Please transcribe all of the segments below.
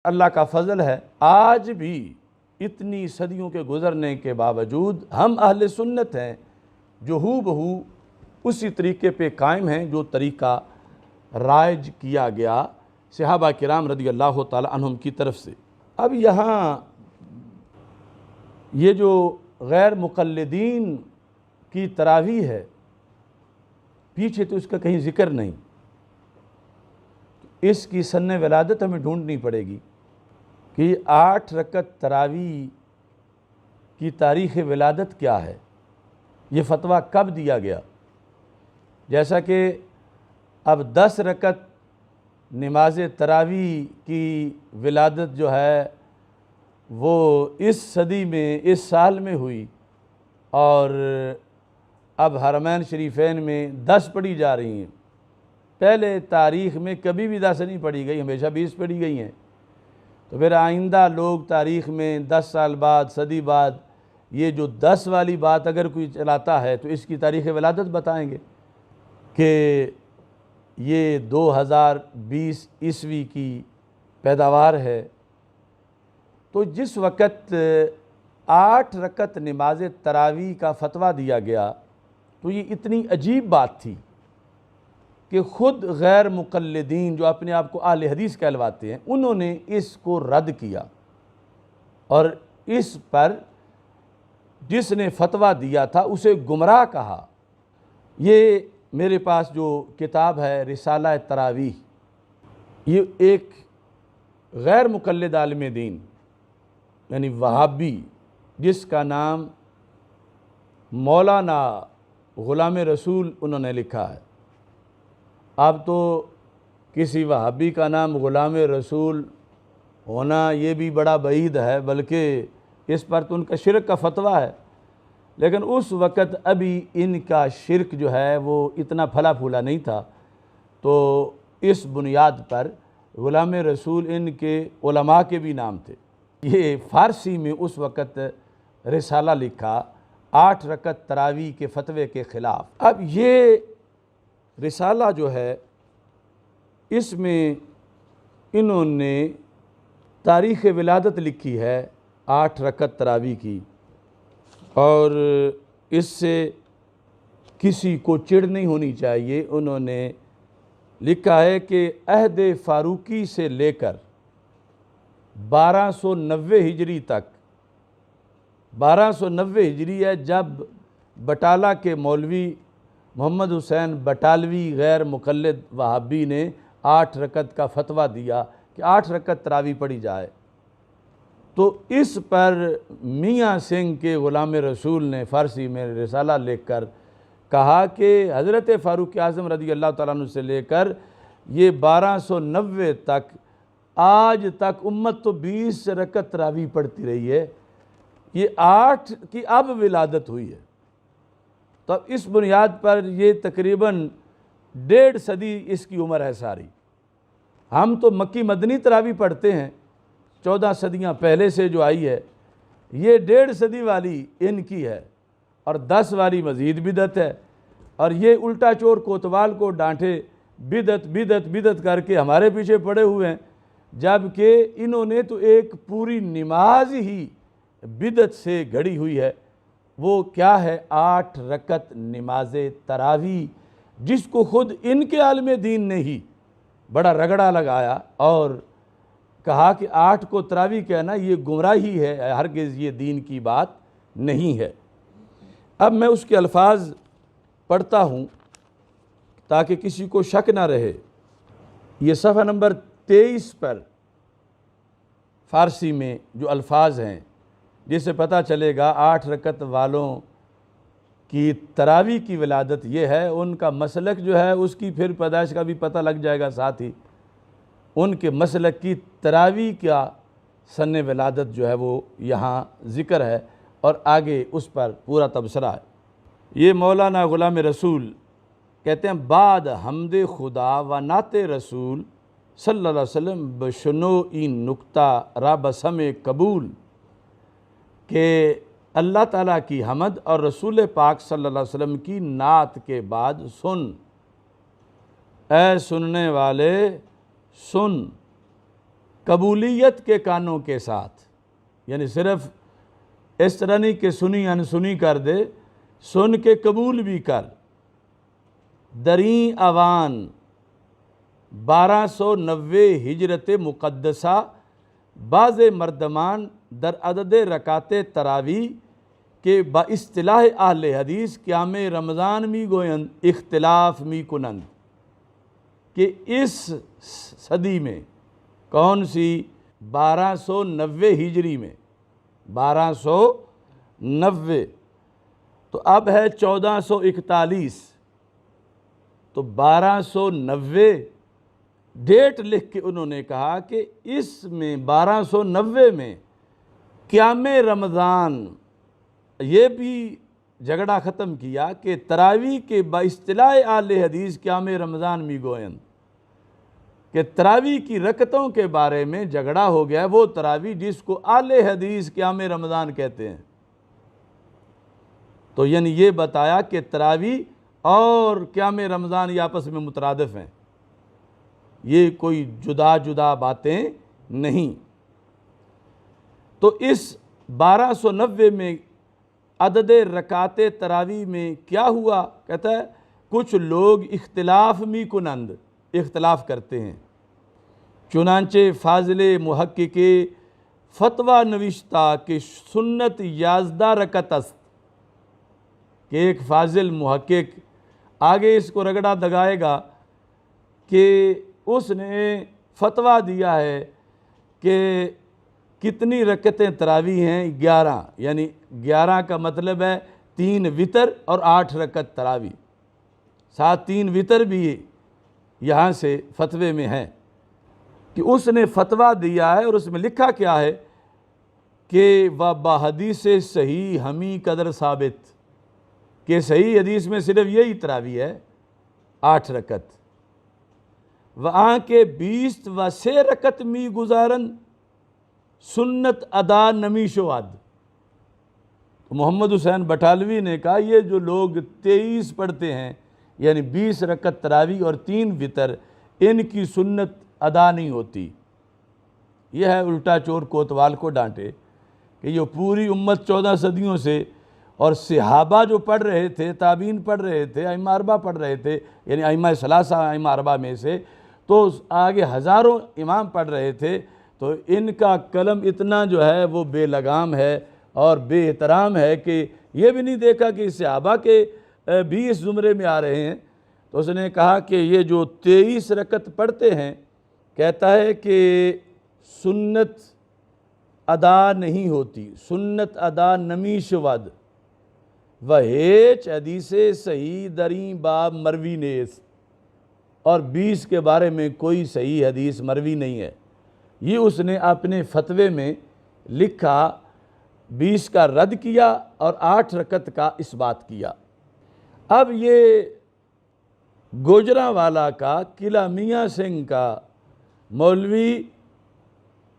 اللہ کا فضل ہے آج بھی اتنی صدیوں کے گزرنے کے باوجود ہم اہل سنت ہیں جو ہو بہو اسی طریقے پہ قائم ہیں جو طریقہ رائج کیا گیا صحابہ کرام رضی اللہ تعالی عنہم کی طرف سے۔ اب یہاں یہ جو غیر مقلدین کی تراویح ہے پیچھے تو اس کا کہیں ذکر نہیں، اس کی سن ولادت ہمیں ڈھونڈنی پڑے گی کہ 8 رکعت تراویح کی تاریخ ولادت کیا ہے، یہ فتویٰ کب دیا گیا؟ جیسا کہ اب 10 رکعت نماز تراویح کی ولادت جو ہے وہ اس صدی میں اس سال میں ہوئی، اور اب حرمین شریفین میں 10 پڑھی جا رہی ہیں۔ پہلے تاریخ میں کبھی بھی 10 نہیں پڑھی گئی، ہمیشہ 20 پڑھی گئی ہیں۔ تو پھر آئندہ لوگ تاریخ میں 10 سال بعد صدی بعد یہ جو 10 والی بات اگر کوئی چلاتا ہے تو اس کی تاریخ ولادت بتائیں گے کہ یہ 2020 عیسوی کی پیداوار ہے۔ تو جس وقت 8 رکعت نماز تراویح کا فتویٰ دیا گیا تو یہ اتنی عجیب بات تھی کہ خود غیر مقلدین جو اپنے آپ کو اہل حدیث کہلواتے ہیں انہوں نے اس کو رد کیا، اور اس پر جس نے فتویٰ دیا تھا اسے گمراہ کہا۔ یہ میرے پاس جو کتاب ہے رسالہ تراویح، یہ ایک غیر مقلد عالم دین یعنی وہابی جس کا نام مولانا غلام رسول انہوں نے لکھا ہے۔ اب تو کسی وہابی کا نام غلام رسول ہونا یہ بھی بڑا بعید ہے، بلکہ اس پر تو ان کا شرک کا فتویٰ ہے، لیکن اس وقت ابھی ان کا شرک جو ہے وہ اتنا پھلا پھولا نہیں تھا، تو اس بنیاد پر غلام رسول ان کے علماء کے بھی نام تھے۔ یہ فارسی میں اس وقت رسالہ لکھا 8 رکعت تراویح کے فتوے کے خلاف۔ اب یہ رسالہ جو ہے اس میں انہوں نے تاریخ ولادت لکھی ہے 8 رکعت تراویح کی، اور اس سے کسی کو چڑ نہیں ہونی چاہیے۔ انہوں نے لکھا ہے کہ عہد فاروقی سے لے کر 1290 ہجری تک، 1290 ہجری ہے جب بٹالہ کے مولوی محمد حسین بٹالوی غیر مقلد وہابی نے 8 رکعت کا فتویٰ دیا کہ 8 رکعت تراویح پڑھی جائے، تو اس پر میاں سنگھ کے غلام رسول نے فارسی میں رسالہ لکھ کر کہا کہ حضرت فاروق اعظم رضی اللہ تعالیٰ عنہ سے لے کر یہ 1290 تک آج تک امت تو 20 رکعت تراویح پڑھتی رہی ہے، یہ 8 کی اب ولادت ہوئی ہے۔ تو اب اس بنیاد پر یہ تقریباً 1.5 صدی اس کی عمر ہے ساری۔ ہم تو مکی مدنی تراویح پڑھتے ہیں 14 صدیاں پہلے سے جو آئی ہے، یہ 1.5 صدی والی ان کی ہے، اور 10 والی مزید بدعت ہے، اور یہ الٹا چور کوتوال کو ڈانٹے بدعت بدعت بدعت کر کے ہمارے پیچھے پڑے ہوئے ہیں، جبکہ انہوں نے تو ایک پوری نماز ہی بدعت سے گھڑی ہوئی ہے۔ وہ کیا ہے؟ 8 رکعت نماز تراویح، جس کو خود ان کے عالم دین نے ہی بڑا رگڑا لگایا اور کہا کہ 8 کو تراویح کہنا یہ گمراہی ہے، ہرگز یہ دین کی بات نہیں ہے۔ اب میں اس کے الفاظ پڑھتا ہوں تاکہ کسی کو شک نہ رہے۔ یہ صفحہ نمبر 23 پر فارسی میں جو الفاظ ہیں جس سے پتہ چلے گا 8 رکعت والوں کی تراویح کی ولادت یہ ہے، ان کا مسلک جو ہے اس کی پھر پیدائش کا بھی پتہ لگ جائے گا، ساتھ ہی ان کے مسلک کی تراویح کا سن ولادت جو ہے وہ یہاں ذکر ہے، اور آگے اس پر پورا تبصرہ ہے۔ یہ مولانا غلام رسول کہتے ہیں بعد حمد خدا و نعت رسول صلی اللہ علیہ وسلم بشنو این نکتہ را بسم قبول، کہ اللہ تعالیٰ کی حمد اور رسول پاک صلی اللہ علیہ وسلم کی نعت کے بعد سن، اے سننے والے سن، قبولیت کے کانوں کے ساتھ، یعنی صرف اس طرح نہیں کہ سنی انسنی کر دے، سن کے قبول بھی کر۔ دریں اوان 1290 ہجرت مقدسہ بعض مردمان در عدد رکعت تراویح کہ با اصطلاح اہل حدیث قیام رمضان می گویند اختلاف می کنند، کہ اس صدی میں، کون سی؟ 1290 ہجری میں، 1290، تو اب ہے 1441، تو 1290 ڈیٹ لکھ کے انہوں نے کہا کہ اس میں 1290 میں قیام رمضان، یہ بھی جھگڑا ختم کیا کہ تراویح کے با اصطلاح اہل حدیث قیام رمضان می گویند، کہ تراویح کی رکعتوں کے بارے میں جھگڑا ہو گیا ہے، وہ تراویح جس کو اہل حدیث قیام رمضان کہتے ہیں۔ تو یعنی یہ بتایا کہ تراویح اور قیام رمضان یہ آپس میں مترادف ہیں، یہ کوئی جدا جدا باتیں نہیں۔ تو اس 1290 میں عدد رکعت تراویح میں کیا ہوا؟ کہتا ہے کچھ لوگ اختلاف می کنند، اختلاف کرتے ہیں، چنانچہ فاضل محقق فتویٰ نوشتہ کہ سنت 11 رکعت است، کہ ایک فاضل محقق آگے اس کو رگڑا دگائے گا کہ اس نے فتویٰ دیا ہے کہ کتنی رکعتیں تراویح ہیں؟ 11، یعنی 11 کا مطلب ہے 3 وتر اور 8 رکعت تراویح، ساتھ 3 وتر بھی یہاں سے فتوے میں ہے، کہ اس نے فتویٰ دیا ہے، اور اس میں لکھا کیا ہے کہ بحدیث صحیح ہمی قدر ثابت، کہ صحیح حدیث میں صرف یہی تراویح ہے 8 رکعت، وہاں کے 20 و 3 رکعت می گزارن سنت ادا نمی شواد۔ محمد حسین بٹالوی نے کہا یہ جو لوگ 23 پڑھتے ہیں، یعنی 20 رکعت تراویح اور 3 وتر، ان کی سنت ادا نہیں ہوتی۔ یہ ہے الٹا چور کوتوال کو ڈانٹے، کہ یہ پوری امت 14 صدیوں سے، اور صحابہ جو پڑھ رہے تھے، تابعین پڑھ رہے تھے، ائمہ اربعہ پڑھ رہے تھے، یعنی ائمہ ثلاثہ ائمہ اربعہ میں سے، تو آگے ہزاروں امام پڑھ رہے تھے، تو ان کا قلم اتنا جو ہے وہ بے لگام ہے اور بے احترام ہے کہ یہ بھی نہیں دیکھا کہ صحابہ کے بھی اس زمرے میں آ رہے ہیں۔ تو اس نے کہا کہ یہ جو 23 رکعت پڑھتے ہیں، کہتا ہے کہ سنت ادا نہیں ہوتی، سنت ادا نمی شود، وہیچ حدیث صحیح دریں باب مروی نیست، اور 20 کے بارے میں کوئی صحیح حدیث مروی نہیں ہے۔ یہ اس نے اپنے فتوے میں لکھا، 20 کا رد کیا اور 8 رکعت کا اثبات کیا۔ اب یہ گوجرانوالا کا قلعہ میاں سنگھ کا مولوی،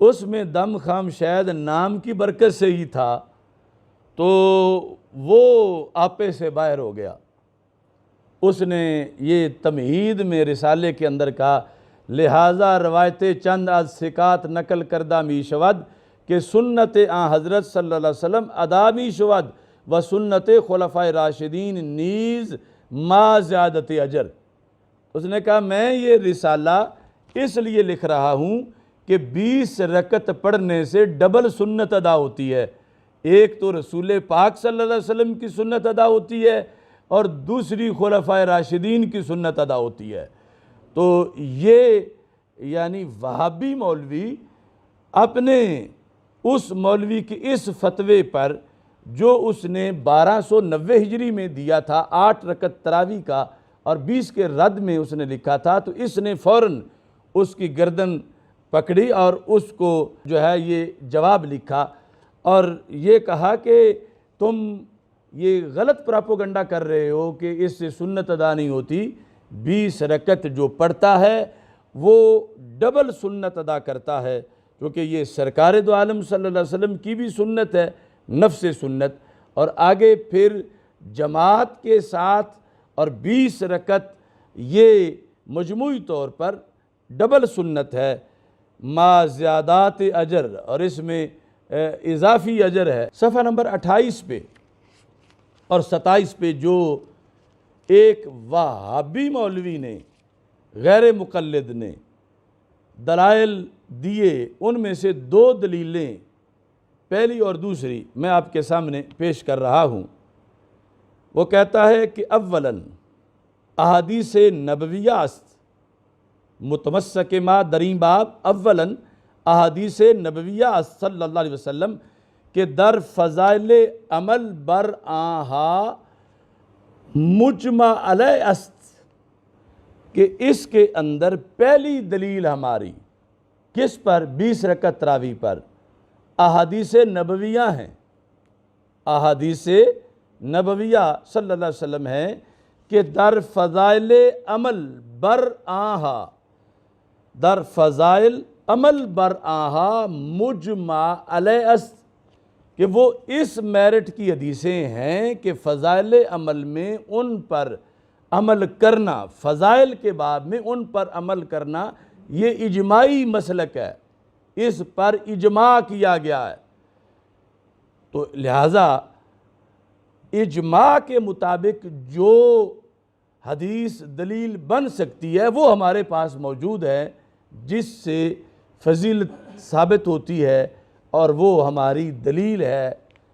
اس میں دم خام شاید نام کی برکت سے ہی تھا، تو وہ آپے سے باہر ہو گیا۔ اس نے یہ تمہید میں رسالے کے اندر کہا، لہٰذا روایت چند از ثقات نقل کردہ می شود کہ سنت آن حضرت صلی اللہ علیہ وسلم ادا می شود و سنت خلفائے راشدین نیز ما زیادت اجر۔ اس نے کہا میں یہ رسالہ اس لیے لکھ رہا ہوں کہ 20 رکعت پڑھنے سے ڈبل سنت ادا ہوتی ہے، ایک تو رسول پاک صلی اللہ علیہ وسلم کی سنت ادا ہوتی ہے، اور دوسری خلفائے راشدین کی سنت ادا ہوتی ہے۔ تو یہ یعنی وہابی مولوی اپنے اس مولوی کے اس فتوے پر جو اس نے 1290 ہجری میں دیا تھا 8 رکعت تراویح کا اور 20 کے رد میں اس نے لکھا تھا، تو اس نے فوراً اس کی گردن پکڑی اور اس کو جو ہے یہ جواب لکھا اور یہ کہا کہ تم یہ غلط پراپوگنڈا کر رہے ہو کہ اس سے سنت ادا نہیں ہوتی، 20 رکعت جو پڑھتا ہے وہ ڈبل سنت ادا کرتا ہے، کیونکہ یہ سرکار دو عالم صلی اللہ علیہ وسلم کی بھی سنت ہے، نفس سنت، اور آگے پھر جماعت کے ساتھ اور 20 رکعت یہ مجموعی طور پر ڈبل سنت ہے۔ ما زیادات اجر، اور اس میں اضافی اجر ہے۔ صفحہ نمبر 28 پہ اور 27 پہ جو ایک وہابی مولوی نے، غیر مقلد نے دلائل دیے، ان میں سے 2 دلیلیں، پہلی اور دوسری میں آپ کے سامنے پیش کر رہا ہوں۔ وہ کہتا ہے کہ اولاً احادیث نبویہ است متمسک ما درین باب، اولاً احادیث نبویہ است صلی اللہ علیہ وسلم کہ در فضائل عمل بر آنہا مجمع علیہ است، کہ اس کے اندر پہلی دلیل ہماری کس پر؟ 20 رکعت تراویح پر، احادیث نبویہ ہیں، احادیث نبویہ صلی اللہ علیہ وسلم ہیں کہ در فضائل عمل بر آنہا، در فضائل عمل بر آنہا مجمع علیہ است، کہ وہ اس میرٹ کی حدیثیں ہیں کہ فضائل عمل میں ان پر عمل کرنا، فضائل کے باب میں ان پر عمل کرنا یہ اجماعی مسلک ہے، اس پر اجماع کیا گیا ہے۔ تو لہٰذا اجماع کے مطابق جو حدیث دلیل بن سکتی ہے وہ ہمارے پاس موجود ہے، جس سے فضیلت ثابت ہوتی ہے، اور وہ ہماری دلیل ہے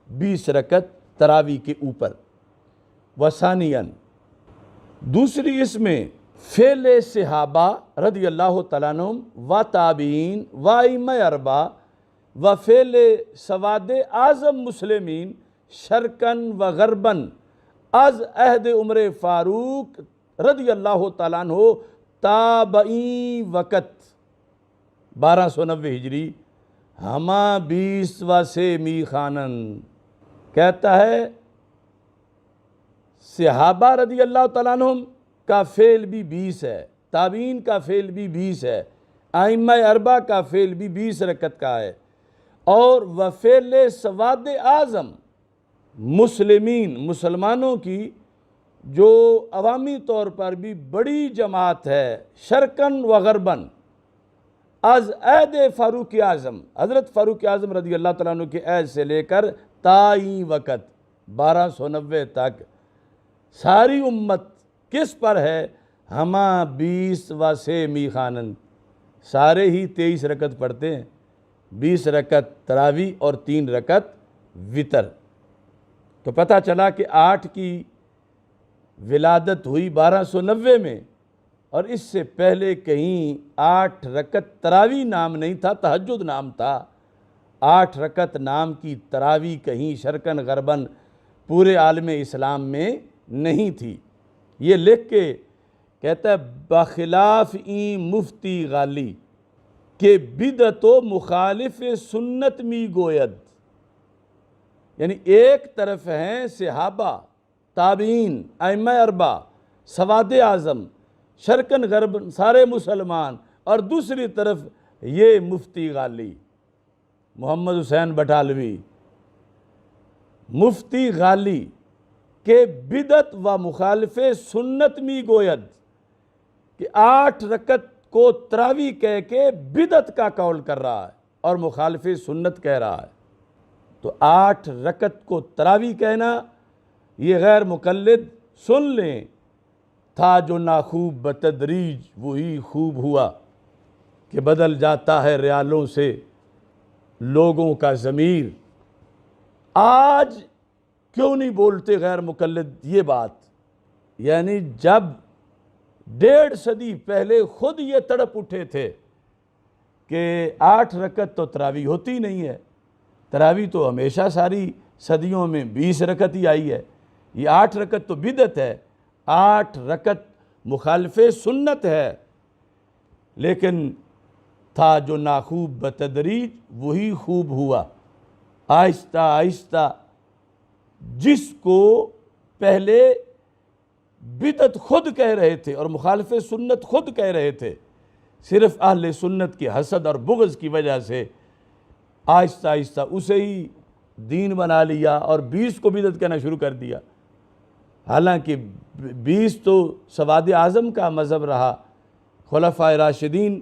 20 رکعت تراویح کے اوپر۔ وثانیاً دوسری اس میں فعل صحابہ رضی اللہ تعالیٰ عنہم و تابعین و ائمہ اربعہ و فعل سواد اعظم مسلمین شرقاً و غرباً از عہد عمر فاروق رضی اللہ تعالیٰ عنہ تابعی وقت 1290 ہجری ہما 20 و سے می خانن، کہتا ہے صحابہ رضی اللہ تعالیٰ عنہم کا فعل بھی 20 ہے، تابعین کا فعل بھی 20 ہے، ائمہ اربعہ کا فعل بھی 20 رکعت کا ہے، اور وفعل سواد اعظم مسلمین، مسلمانوں کی جو عوامی طور پر بھی بڑی جماعت ہے، شرقاً و غرباً از عہد فاروق اعظم، حضرت فاروق اعظم رضی اللہ تعالیٰ عنہ کے عہد سے لے کر تائیں وقت 1290 تک ساری امت کس پر ہے؟ ہما 20 و سے می خانن، سارے ہی 23 رکعت پڑھتے ہیں، 20 رکعت تراویح اور 3 رکعت وتر۔ تو پتہ چلا کہ 8 کی ولادت ہوئی 1290 میں، اور اس سے پہلے کہیں 8 رکعت تراویح نام نہیں تھا، تہجد نام تھا۔ 8 رکعت نام کی تراویح کہیں شرقاً غرباً پورے عالم اسلام میں نہیں تھی۔ یہ لکھ کے کہتا ہے بخلاف این مفتی غالی کہ بدعت و مخالف سنت می گوید، یعنی ایک طرف ہیں صحابہ، تابعین، ائمہ اربعہ، سواد اعظم، شرقاً غرباً سارے مسلمان، اور دوسری طرف یہ مفتی غالی محمد حسین بٹالوی، مفتی غالی کہ بدعت و مخالف سنت می گوید، کہ 8 رکعت کو تراویح کہہ کے بدعت کا قول کر رہا ہے اور مخالف سنت کہہ رہا ہے۔ تو 8 رکعت کو تراویح کہنا یہ غیر مقلد سن لیں، تھا جو ناخوب بتدریج وہی خوب ہوا، کہ بدل جاتا ہے ریالوں سے لوگوں کا ضمیر۔ آج کیوں نہیں بولتے غیر مقلد یہ بات؟ یعنی جب 1.5 صدی پہلے خود یہ تڑپ اٹھے تھے کہ 8 رکعت تو تراویح ہوتی نہیں ہے، تراویح تو ہمیشہ ساری صدیوں میں 20 رکعت ہی آئی ہے، یہ 8 رکعت تو بدعت ہے، 8 رکعت مخالف سنت ہے۔ لیکن تھا جو ناخوب بتدریج وہی خوب ہوا، آہستہ آہستہ جس کو پہلے بدعت خود کہہ رہے تھے اور مخالف سنت خود کہہ رہے تھے، صرف اہل سنت کی حسد اور بغض کی وجہ سے آہستہ آہستہ اسے ہی دین بنا لیا اور 20 کو بدعت کہنا شروع کر دیا۔ حالانکہ 20 تو سواد اعظم کا مذہب رہا، خلفائے راشدین